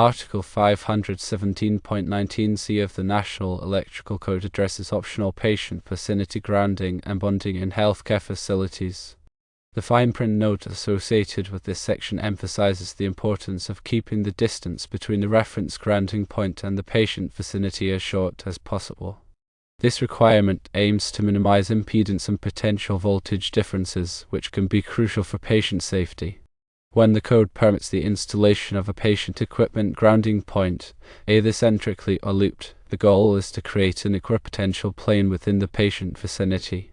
Article 517.19c of the National Electrical Code addresses optional patient vicinity grounding and bonding in healthcare facilities. The fine print note associated with this section emphasizes the importance of keeping the distance between the reference grounding point and the patient vicinity as short as possible. This requirement aims to minimize impedance and potential voltage differences, which can be crucial for patient safety. When the code permits the installation of a patient equipment grounding point, either centrically or looped, the goal is to create an equipotential plane within the patient vicinity.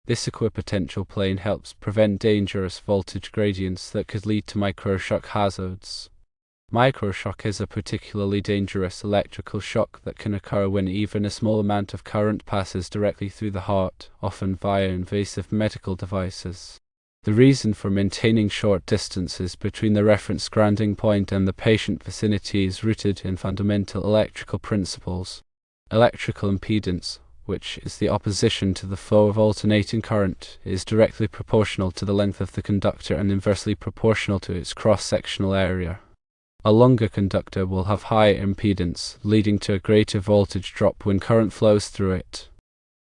This equipotential plane helps prevent dangerous voltage gradients that could lead to microshock hazards. Microshock is a particularly dangerous electrical shock that can occur when even a small amount of current passes directly through the heart, often via invasive medical devices. The reason for maintaining short distances between the reference grounding point and the patient vicinity is rooted in fundamental electrical principles. Electrical impedance, which is the opposition to the flow of alternating current, is directly proportional to the length of the conductor and inversely proportional to its cross-sectional area. A longer conductor will have higher impedance, leading to a greater voltage drop when current flows through it.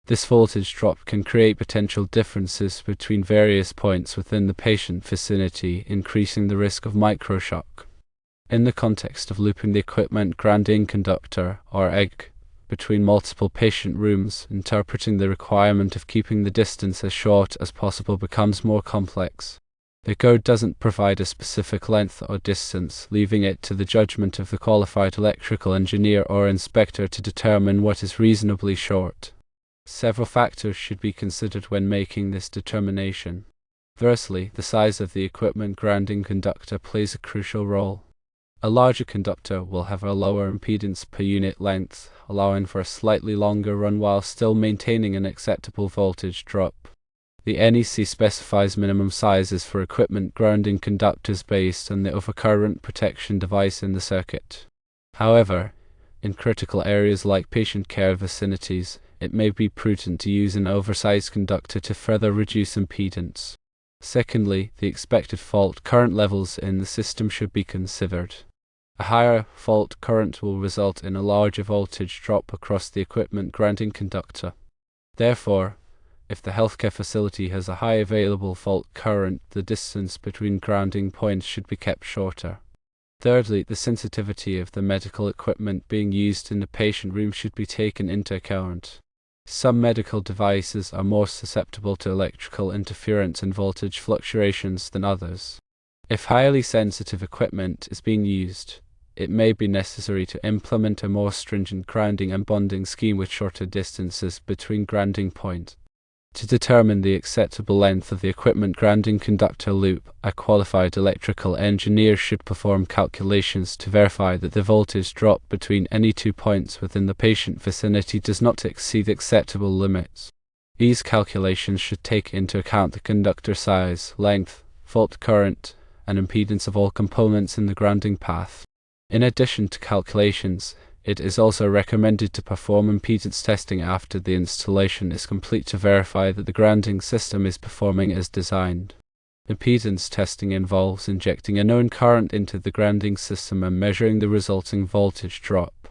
This voltage drop can create potential differences between various points within the patient vicinity, increasing the risk of microshock. In the context of looping the equipment grounding conductor, or EG, between multiple patient rooms, interpreting the requirement of keeping the distance as short as possible becomes more complex. The code doesn't provide a specific length or distance, leaving it to the judgment of the qualified electrical engineer or inspector to determine what is reasonably short. Several factors should be considered when making this determination. Firstly, the size of the equipment grounding conductor plays a crucial role. A larger conductor will have a lower impedance per unit length, allowing for a slightly longer run while still maintaining an acceptable voltage drop. The NEC specifies minimum sizes for equipment grounding conductors based on the overcurrent protection device in the circuit. However, in critical areas like patient care vicinities, it may be prudent to use an oversized conductor to further reduce impedance. Secondly, the expected fault current levels in the system should be considered. A higher fault current will result in a larger voltage drop across the equipment grounding conductor. Therefore, if the healthcare facility has a high available fault current, the distance between grounding points should be kept shorter. Thirdly, the sensitivity of the medical equipment being used in the patient room should be taken into account. Some medical devices are more susceptible to electrical interference and voltage fluctuations than others. If highly sensitive equipment is being used, it may be necessary to implement a more stringent grounding and bonding scheme with shorter distances between grounding points. To determine the acceptable length of the equipment grounding conductor loop, a qualified electrical engineer should perform calculations to verify that the voltage drop between any 2 points within the patient vicinity does not exceed acceptable limits. These calculations should take into account the conductor size, length, fault current, and impedance of all components in the grounding path. In addition to calculations, it is also recommended to perform impedance testing after the installation is complete to verify that the grounding system is performing as designed. Impedance testing involves injecting a known current into the grounding system and measuring the resulting voltage drop.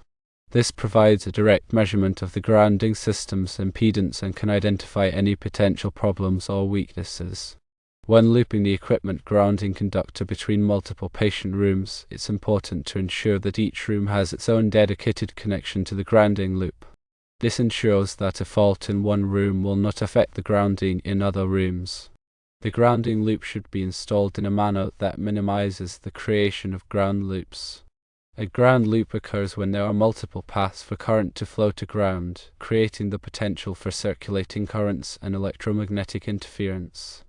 This provides a direct measurement of the grounding system's impedance and can identify any potential problems or weaknesses. When looping the equipment grounding conductor between multiple patient rooms, it's important to ensure that each room has its own dedicated connection to the grounding loop. This ensures that a fault in one room will not affect the grounding in other rooms. The grounding loop should be installed in a manner that minimizes the creation of ground loops. A ground loop occurs when there are multiple paths for current to flow to ground, creating the potential for circulating currents and electromagnetic interference.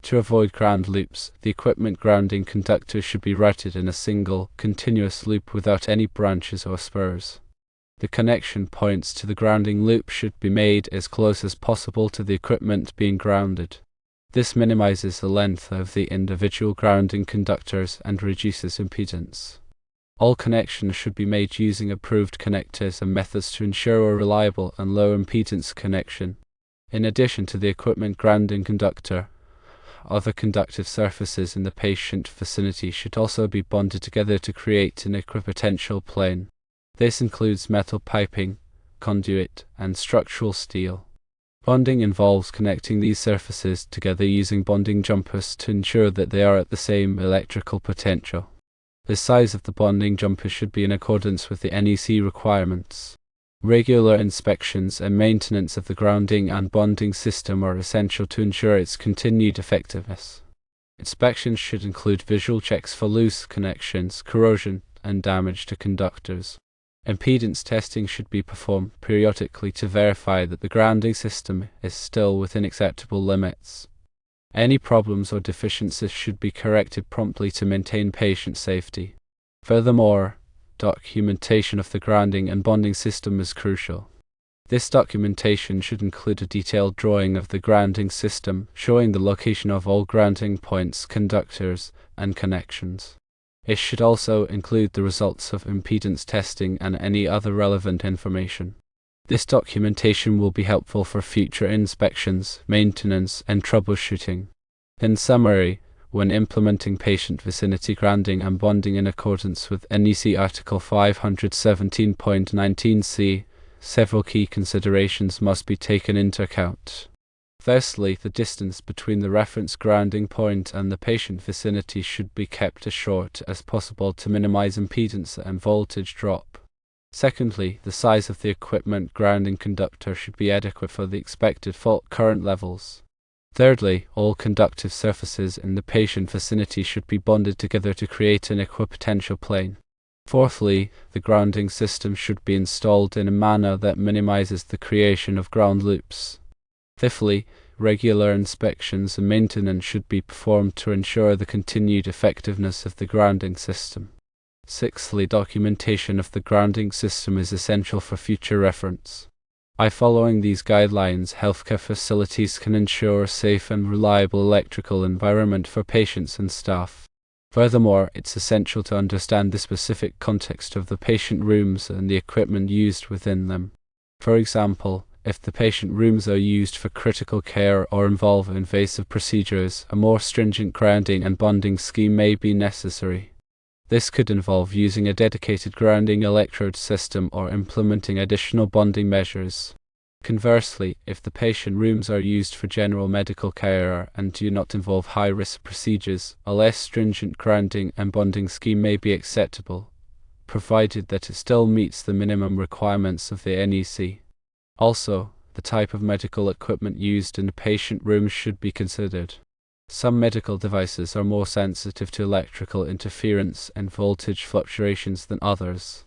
To avoid ground loops, the equipment grounding conductor should be routed in a single, continuous loop without any branches or spurs. The connection points to the grounding loop should be made as close as possible to the equipment being grounded. This minimizes the length of the individual grounding conductors and reduces impedance. All connections should be made using approved connectors and methods to ensure a reliable and low impedance connection. In addition to the equipment grounding conductor, other conductive surfaces in the patient vicinity should also be bonded together to create an equipotential plane. This includes metal piping, conduit, and structural steel. Bonding involves connecting these surfaces together using bonding jumpers to ensure that they are at the same electrical potential. The size of the bonding jumper should be in accordance with the NEC requirements. Regular inspections and maintenance of the grounding and bonding system are essential to ensure its continued effectiveness. Inspections should include visual checks for loose connections, corrosion, and damage to conductors. Impedance testing should be performed periodically to verify that the grounding system is still within acceptable limits. Any problems or deficiencies should be corrected promptly to maintain patient safety. Furthermore, documentation of the grounding and bonding system is crucial. This documentation should include a detailed drawing of the grounding system, showing the location of all grounding points, conductors, and connections. It should also include the results of impedance testing and any other relevant information. This documentation will be helpful for future inspections, maintenance, and troubleshooting. In summary, when implementing patient vicinity grounding and bonding in accordance with NEC Article 517.19c, several key considerations must be taken into account. Firstly, the distance between the reference grounding point and the patient vicinity should be kept as short as possible to minimize impedance and voltage drop. Secondly, the size of the equipment grounding conductor should be adequate for the expected fault current levels. Thirdly, all conductive surfaces in the patient vicinity should be bonded together to create an equipotential plane. Fourthly, the grounding system should be installed in a manner that minimizes the creation of ground loops. Fifthly, regular inspections and maintenance should be performed to ensure the continued effectiveness of the grounding system. Sixthly, documentation of the grounding system is essential for future reference. By following these guidelines, healthcare facilities can ensure a safe and reliable electrical environment for patients and staff. Furthermore, it's essential to understand the specific context of the patient rooms and the equipment used within them. For example, if the patient rooms are used for critical care or involve invasive procedures, a more stringent grounding and bonding scheme may be necessary. This could involve using a dedicated grounding electrode system or implementing additional bonding measures. Conversely, if the patient rooms are used for general medical care and do not involve high-risk procedures, a less stringent grounding and bonding scheme may be acceptable, provided that it still meets the minimum requirements of the NEC. Also, the type of medical equipment used in the patient rooms should be considered. Some medical devices are more sensitive to electrical interference and voltage fluctuations than others.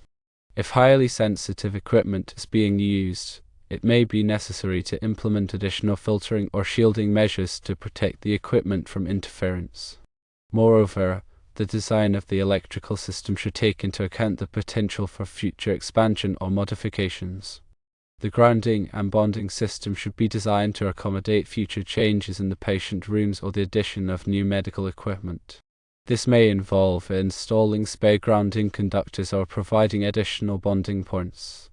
If highly sensitive equipment is being used, it may be necessary to implement additional filtering or shielding measures to protect the equipment from interference. Moreover, the design of the electrical system should take into account the potential for future expansion or modifications. The grounding and bonding system should be designed to accommodate future changes in the patient rooms or the addition of new medical equipment. This may involve installing spare grounding conductors or providing additional bonding points.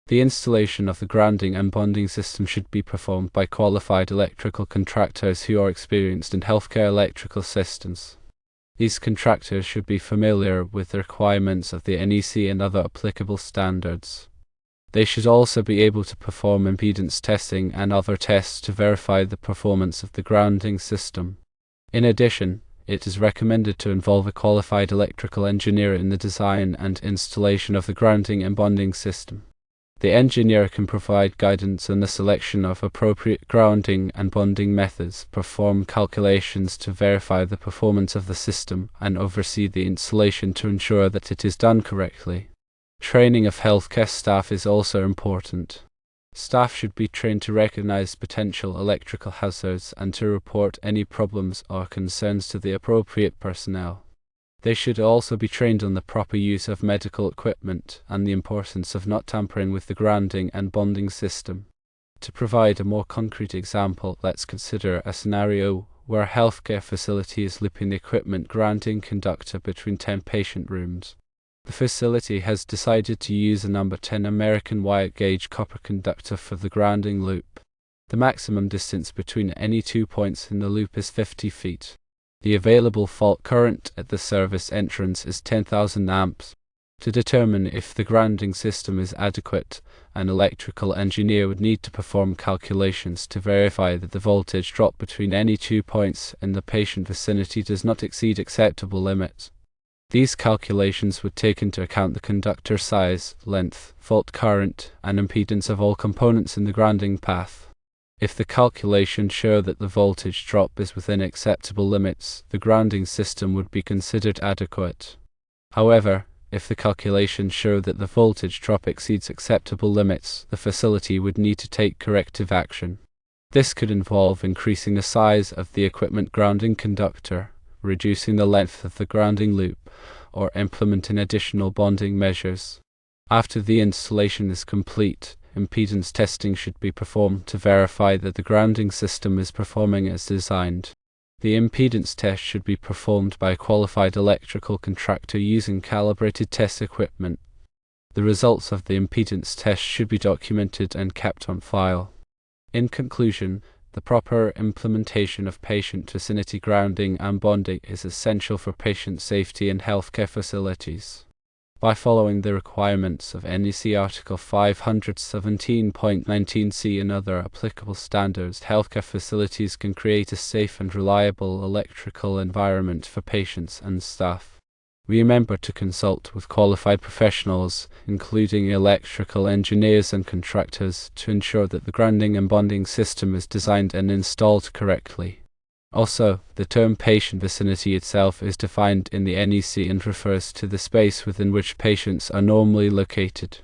The installation of the grounding and bonding system should be performed by qualified electrical contractors who are experienced in healthcare electrical systems. These contractors should be familiar with the requirements of the NEC and other applicable standards. They should also be able to perform impedance testing and other tests to verify the performance of the grounding system. In addition, it is recommended to involve a qualified electrical engineer in the design and installation of the grounding and bonding system. The engineer can provide guidance on the selection of appropriate grounding and bonding methods, perform calculations to verify the performance of the system, and oversee the installation to ensure that it is done correctly. Training of healthcare staff is also important. Staff should be trained to recognize potential electrical hazards and to report any problems or concerns to the appropriate personnel. They should also be trained on the proper use of medical equipment and the importance of not tampering with the grounding and bonding system. To provide a more concrete example, let's consider a scenario where a healthcare facility is looping the equipment grounding conductor between 10 patient rooms. The facility has decided to use a number 10 American wire gauge copper conductor for the grounding loop. The maximum distance between any 2 points in the loop is 50 feet. The available fault current at the service entrance is 10,000 amps. To determine if the grounding system is adequate, an electrical engineer would need to perform calculations to verify that the voltage drop between any 2 points in the patient vicinity does not exceed acceptable limits. These calculations would take into account the conductor size, length, fault current, and impedance of all components in the grounding path. If the calculations show that the voltage drop is within acceptable limits, the grounding system would be considered adequate. However, if the calculations show that the voltage drop exceeds acceptable limits, the facility would need to take corrective action. This could involve increasing the size of the equipment grounding conductor, reducing the length of the grounding loop, or implementing additional bonding measures. After the installation is complete, impedance testing should be performed to verify that the grounding system is performing as designed. The impedance test should be performed by a qualified electrical contractor using calibrated test equipment. The results of the impedance test should be documented and kept on file. In conclusion, the proper implementation of patient vicinity grounding and bonding is essential for patient safety in healthcare facilities. By following the requirements of NEC Article 517.19 and other applicable standards, healthcare facilities can create a safe and reliable electrical environment for patients and staff. Remember to consult with qualified professionals, including electrical engineers and contractors, to ensure that the grounding and bonding system is designed and installed correctly. Also, the term patient vicinity itself is defined in the NEC and refers to the space within which patients are normally located.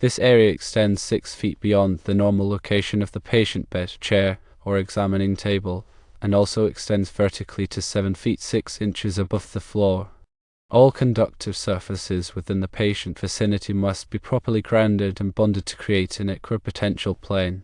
This area extends 6 feet beyond the normal location of the patient bed, chair, or examining table, and also extends vertically to 7 feet 6 inches above the floor. All conductive surfaces within the patient vicinity must be properly grounded and bonded to create an equipotential plane.